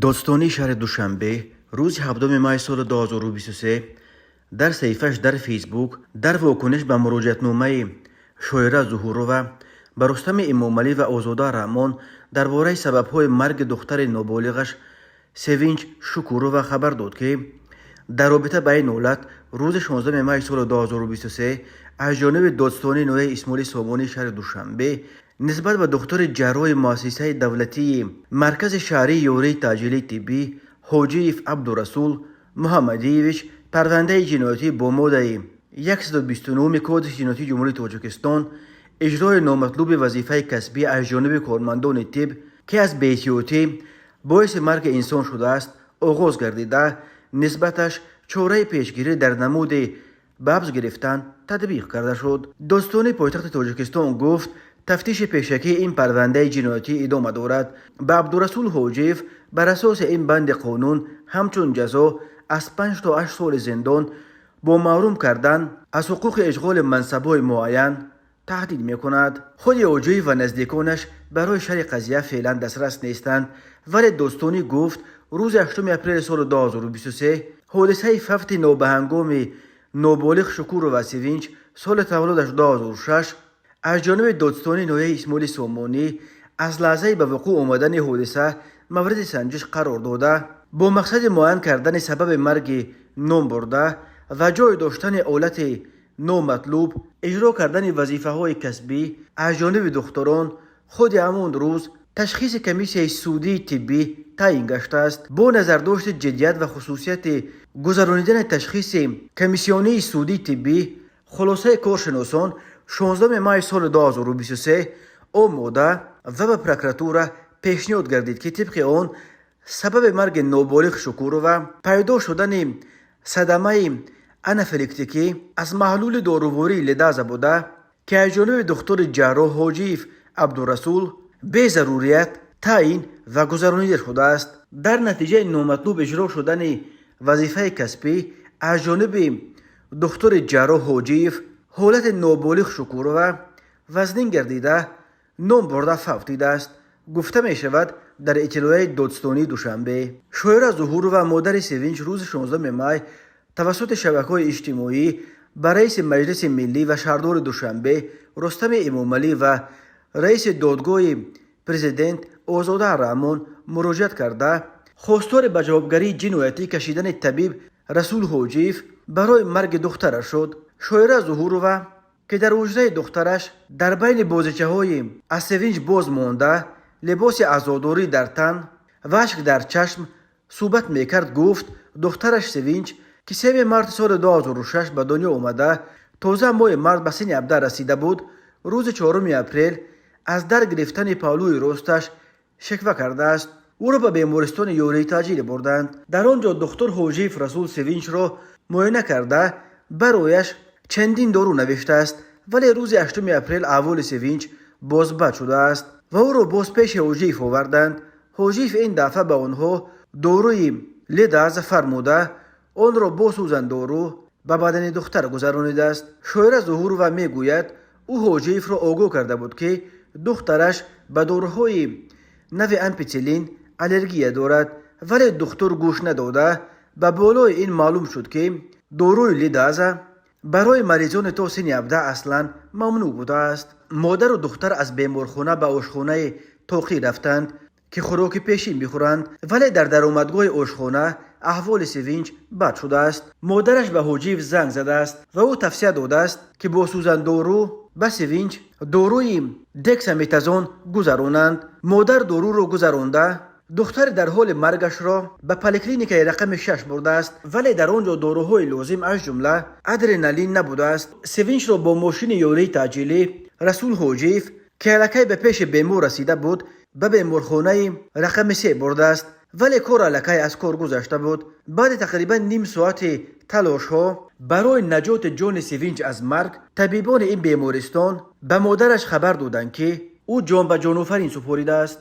دادستانی شهر دوشنبه روز 7 ماه سال 2023 در صفحه‌اش در فیسبوک در واکنش به مراجعتنامه شایره ظهورова به رستم امامعلی و آزاده رحمان درباره سبب‌های مرگ دختر نابالغش سوینچ شکورova خبر داد که در رابطه با این حالت روز 16 ماه سال 2023 از جانب دادستانی نوع اسماعیل سامانی شهر دوشنبه نسبت به دختر جراح مؤسسه دولتی مرکز شهری یوری تاجیلی طبی حاجی عبدالرسول محمدیویچ پرونده جنایتی با ماده 129 کد جنایتی جمهوری تاجیکستان اجرای نامطلوب وظیفه کسبی از جانب کارمندان طب که از بی‌احتیاطی باعث مرگ انسان شده است آغاز گردیده نسبتش چاره پیشگیری در نمود ببز گرفتن تطبیق کرده شد. دادستانی پایتخت تاجیکستان گفت تفتیش پیشکی این پرونده جنایتی ادامه دارد. به عبدالرسول حاجیف بر اساس این بند قانون همچون جزا از 5 تا 8 سال زندان با محروم کردن از حقوق اشغال منصب‌های معین تهدید می‌کند. خود حاجیف و نزدیکانش برای شرح قضیه فعلا دسترس نیستند، ولی دادستانی گفت روز 8 اپریل سال 2023 حادثه فوت نابهنگام نابالغ شکورova سوینچ سال تولدش 2006 از جانب دادستانی نوع اسماعیل سامانی از لحظه به وقوع آمدن حادثه مورد سنجش قرار داده با مقصد معین کردن سبب مرگ نام برده و جای داشتن آلت نامطلوب اجرا کردن وظیفه های کسبی از جانب دختران خود همان روز تشخیص کمیسیون سودی طبی تعیین گشته است. با نظر داشت جدیت و خصوصیت گذرانیدن تشخیص کمیسیونی سودی طبی خلاصه کارشناسان 16 ماه سال 2023 آماده و به پروکراتور پیشنهاد گردید که طبق آن سبب مرگ نابالغ شکورova پیدا شدن صدمه آنافیلاکتیکی از محلول داروواری لدازه بوده که از جانب دکتر جراح حاجی عبدالرسول به ضروریت تعیین و گذرانیده شده است. در نتیجه نامطلوب اجرا شدن وظیفه کسبی از جانب دکتر جراح حاجی حالت نابالغ شکورova وزنین گردیده نام برده فوتیده است. گفته می شود در اطلاع دادستانی دوشنبه شایره ظهورova مادر سوینچ روز 16 ماه توسط شبکه‌های اجتماعی به رئیس مجلس ملی و شهردار دوشنبه رستم امامعلی و رئیس دادگاه پرزیدنت آزاده رحمان مراجعت کرده خواستار به جوابگری جنایتی کشیدن طبیب رسول حاجیف برای مرگ دخترش شد. شایره ظهورova که در حجره دخترش در بین بازیچه‌های از سوینچ باز مانده لباس عزاداری در تن و اشک در چشم صحبت میکرد گفت دخترش سوینچ که 3 مارس سال 2006 به دنیا آمده تازه ماه مارس به سن 17 رسیده بود روز 4 اپریل از در گرفتن پهلوی راستش شکوه کرده است. او را به بیمارستان یوری تاجیل بردند. در آنجا دکتر حاجی رسول سوینچ را معاینه کرده برایش چندین دارو نوشته است، ولی روز 8 اپریل احوال سوینچ باز بد شده است و او را باز پیش حاجیف آوردند. حاجیف این دفعه به آنها داروی لداز فرموده آن را با سوزن دارو به بدن دختر گذرانیده است. شایره ظهورova میگوید او حاجیف را آگاه کرده بود که دخترش به داروهای نوع امپیسیلین الرژی دارد، ولی دکتر گوش نداده. به بالای این معلوم شد که داروی لداز برای مریضان تا سن 17 اصلا ممنوع بوده است. مادر و دختر از بیمارخانه به آشخانه تاقی رفتند که خوراک پیشین بخورند، ولی در درآمدگاه آشخانه احوال سوینچ بد شده است. مادرش به حاجیف زنگ زده است و او توصیه داده است که با سوزن دارو به سوینچ داروی دکسامیتازون گذرانند. مادر دارو را گذرانده دختر در حال مرگش را به پلیکلینیک رقم 6 برده است، ولی در آنجا داروهای لازم از جمله ادرنالین نبوده است. سوینچ را با ماشین یوری تاجیلی رسول حاجیف که الکی به پیش بیمار رسیده بود به بیمارخانه رقم 3 برده است، ولی کار الکی از کار گذشته بود. بعد تقریبا نیم ساعت تلاش ها برای نجات جان سوینچ از مرگ طبیبان این بیمارستان به مادرش خبر دادند که او جان به جان آفرین سپریده است.